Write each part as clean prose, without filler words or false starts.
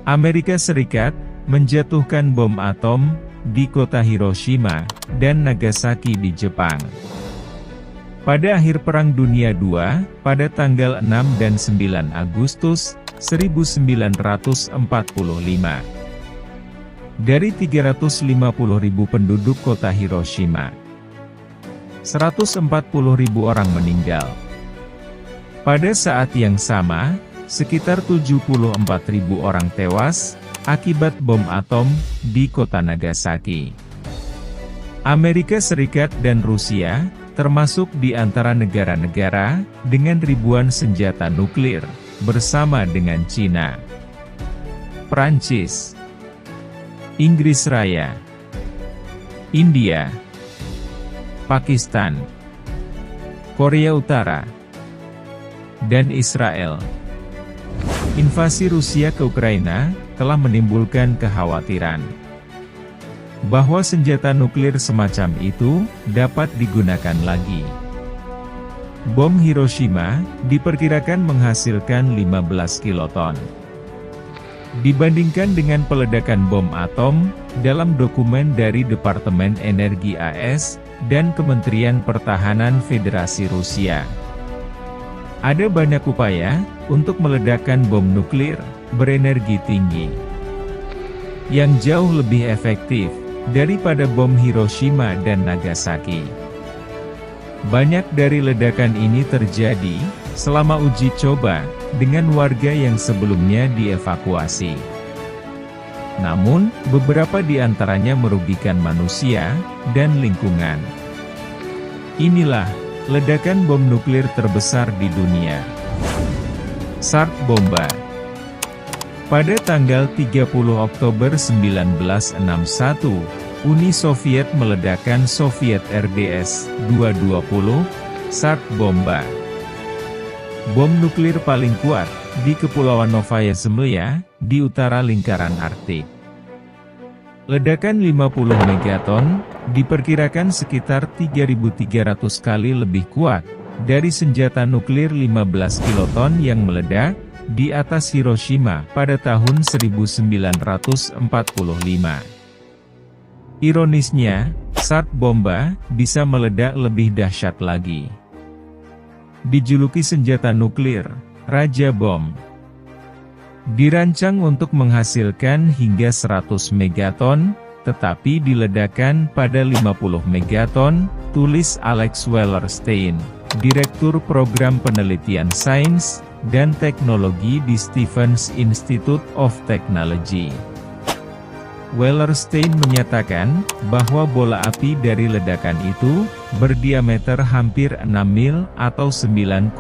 Amerika Serikat menjatuhkan bom atom di kota Hiroshima dan Nagasaki di Jepang. Pada akhir Perang Dunia II, pada tanggal 6 dan 9 Agustus 1945. Dari 350.000 penduduk kota Hiroshima, 140.000 orang meninggal. Pada saat yang sama, sekitar 74.000 orang tewas akibat bom atom di kota Nagasaki. Amerika Serikat dan Rusia termasuk di antara negara-negara dengan ribuan senjata nuklir, bersama dengan Cina, Prancis, Inggris Raya, India, Pakistan, Korea Utara, dan Israel. Invasi Rusia ke Ukraina telah menimbulkan kekhawatiran bahwa senjata nuklir semacam itu dapat digunakan lagi. Bom Hiroshima diperkirakan menghasilkan 15 kiloton. Dibandingkan dengan peledakan bom atom, dalam dokumen dari Departemen Energi AS dan Kementerian Pertahanan Federasi Rusia, ada banyak upaya untuk meledakkan bom nuklir berenergi tinggi yang jauh lebih efektif daripada bom Hiroshima dan Nagasaki. Banyak dari ledakan ini terjadi selama uji coba dengan warga yang sebelumnya dievakuasi. Namun, beberapa di antaranya merugikan manusia dan lingkungan. Inilah ledakan bom nuklir terbesar di dunia. Tsar Bomba. Pada tanggal 30 Oktober 1961, Uni Soviet meledakkan Soviet RDS-220, Tsar Bomba. Bom nuklir paling kuat di Kepulauan Novaya Zemlya, di utara lingkaran Arktik. Ledakan 50 megaton, diperkirakan sekitar 3.300 kali lebih kuat dari senjata nuklir 15 kiloton yang meledak di atas Hiroshima pada tahun 1945. Ironisnya, Tsar Bomba bisa meledak lebih dahsyat lagi. Dijuluki senjata nuklir Raja Bom. Dirancang untuk menghasilkan hingga 100 megaton, tetapi diledakkan pada 50 megaton, tulis Alex Wellerstein, Direktur Program Penelitian Sains dan Teknologi di Stevens Institute of Technology. Wellerstein menyatakan bahwa bola api dari ledakan itu berdiameter hampir 6 mil atau 9,7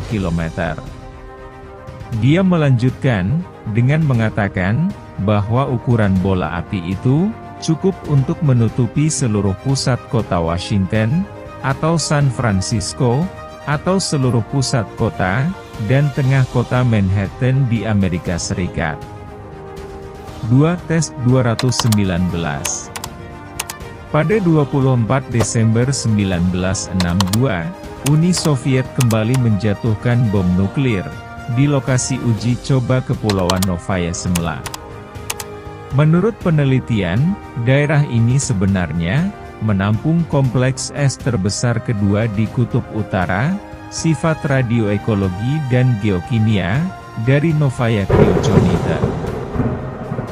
km. Dia melanjutkan dengan mengatakan bahwa ukuran bola api itu cukup untuk menutupi seluruh pusat kota Washington atau San Francisco atau seluruh pusat kota dan tengah kota Manhattan di Amerika Serikat. 2. Test 219. Pada 24 Desember 1962, Uni Soviet kembali menjatuhkan bom nuklir di lokasi uji coba Kepulauan Novaya Zemlya. Menurut penelitian, daerah ini sebenarnya menampung kompleks es terbesar kedua di Kutub Utara, sifat radioekologi dan geokimia, dari Novaya Kryochnita.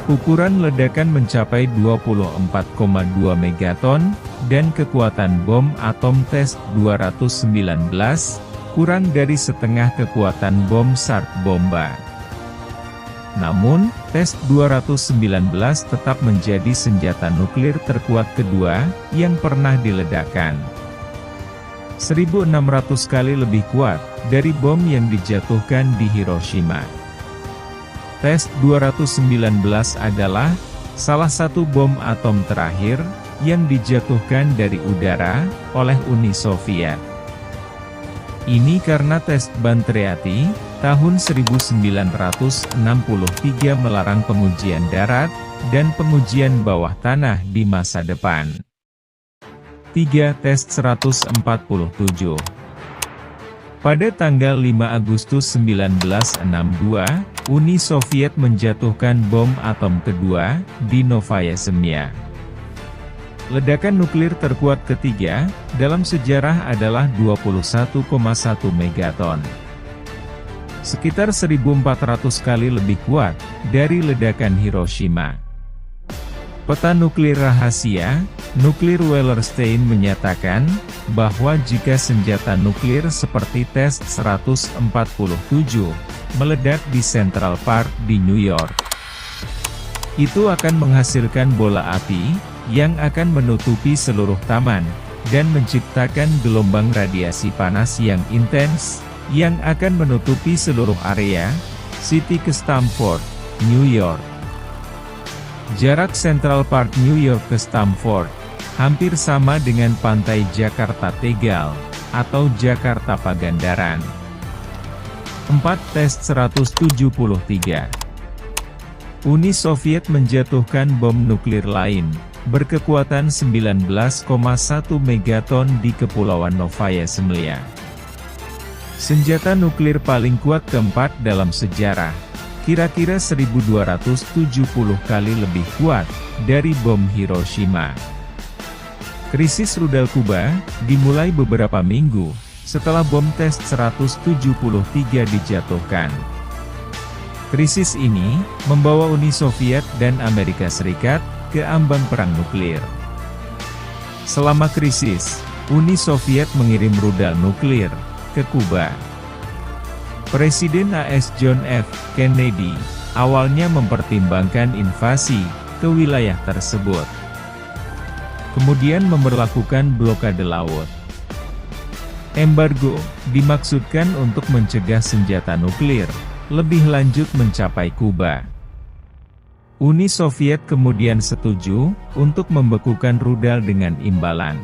Ukuran ledakan mencapai 24,2 megaton, dan kekuatan bom atom Test 219, kurang dari setengah kekuatan bom Tsar Bomba. Namun, Test 219 tetap menjadi senjata nuklir terkuat kedua yang pernah diledakkan. 1.600 kali lebih kuat dari bom yang dijatuhkan di Hiroshima. Test 219 adalah salah satu bom atom terakhir yang dijatuhkan dari udara oleh Uni Soviet. Ini karena tes Ban-Triati tahun 1963 melarang pengujian darat dan pengujian bawah tanah di masa depan. 3. Tes 147. Pada tanggal 5 Agustus 1962, Uni Soviet menjatuhkan bom atom kedua di Novaya Zemlya. Ledakan nuklir terkuat ketiga dalam sejarah adalah 21,1 megaton. Sekitar 1.400 kali lebih kuat dari ledakan Hiroshima. Peta nuklir rahasia, nuklir Wallerstein menyatakan bahwa jika senjata nuklir seperti Test-147 meledak di Central Park di New York, itu akan menghasilkan bola api yang akan menutupi seluruh taman dan menciptakan gelombang radiasi panas yang intens yang akan menutupi seluruh area City ke Stamford, New York. Jarak Central Park New York ke Stamford hampir sama dengan pantai Jakarta Tegal atau Jakarta Pagandaran. 4. Test-173. Uni Soviet menjatuhkan bom nuklir lain berkekuatan 19,1 megaton di Kepulauan Novaya Zemlya. Senjata nuklir paling kuat keempat dalam sejarah, kira-kira 1.270 kali lebih kuat dari bom Hiroshima. Krisis rudal Kuba dimulai beberapa minggu setelah bom Test-173 dijatuhkan. Krisis ini membawa Uni Soviet dan Amerika Serikat ke ambang perang nuklir. Selama krisis, Uni Soviet mengirim rudal nuklir ke Kuba. Presiden AS John F. Kennedy awalnya mempertimbangkan invasi ke wilayah tersebut, kemudian memberlakukan blokade laut. Embargo dimaksudkan untuk mencegah senjata nuklir lebih lanjut mencapai Kuba. Uni Soviet kemudian setuju untuk membekukan rudal dengan imbalan.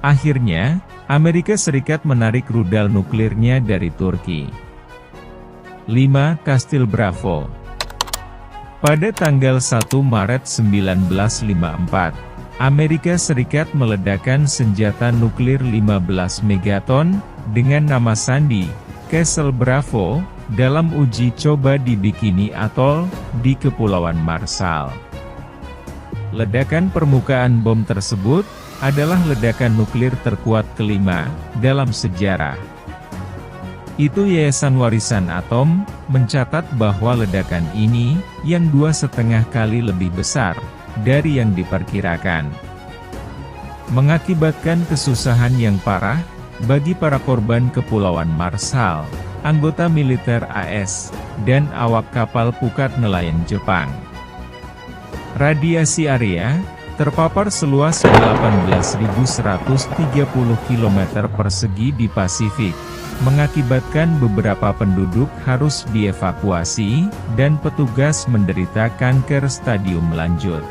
Akhirnya, Amerika Serikat menarik rudal nuklirnya dari Turki. 5. Kastil Bravo. Pada tanggal 1 Maret 1954, Amerika Serikat meledakkan senjata nuklir 15 megaton dengan nama sandi Castle Bravo dalam uji coba di Bikini Atoll di Kepulauan Marshall. Ledakan permukaan bom tersebut adalah ledakan nuklir terkuat kelima dalam sejarah. Itu Yayasan Warisan Atom mencatat bahwa ledakan ini yang 2,5 kali lebih besar dari yang diperkirakan, mengakibatkan kesusahan yang parah bagi para korban Kepulauan Marshall, anggota militer AS, dan awak kapal Pukat nelayan Jepang. Radiasi area terpapar seluas 18.130 km persegi di Pasifik, mengakibatkan beberapa penduduk harus dievakuasi, dan petugas menderita kanker stadium lanjut.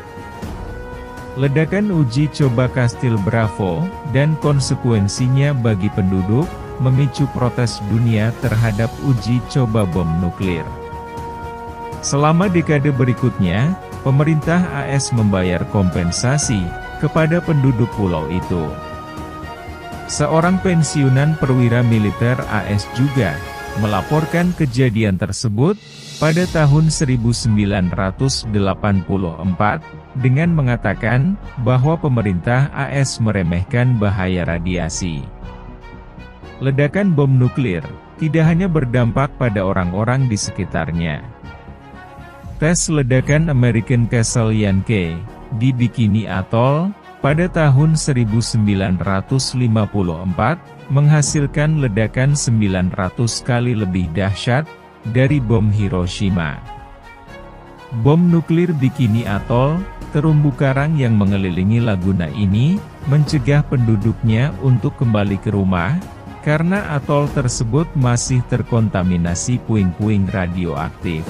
Ledakan uji coba Kastil Bravo, dan konsekuensinya bagi penduduk, memicu protes dunia terhadap uji coba bom nuklir. Selama dekade berikutnya, pemerintah AS membayar kompensasi kepada penduduk pulau itu. Seorang pensiunan perwira militer AS juga melaporkan kejadian tersebut pada tahun 1984 dengan mengatakan bahwa pemerintah AS meremehkan bahaya radiasi. Ledakan bom nuklir tidak hanya berdampak pada orang-orang di sekitarnya. Tes ledakan American Castle Yankee di Bikini Atoll pada tahun 1954 menghasilkan ledakan 900 kali lebih dahsyat dari bom Hiroshima. Bom nuklir Bikini Atoll, terumbu karang yang mengelilingi laguna ini, mencegah penduduknya untuk kembali ke rumah, karena atol tersebut masih terkontaminasi puing-puing radioaktif.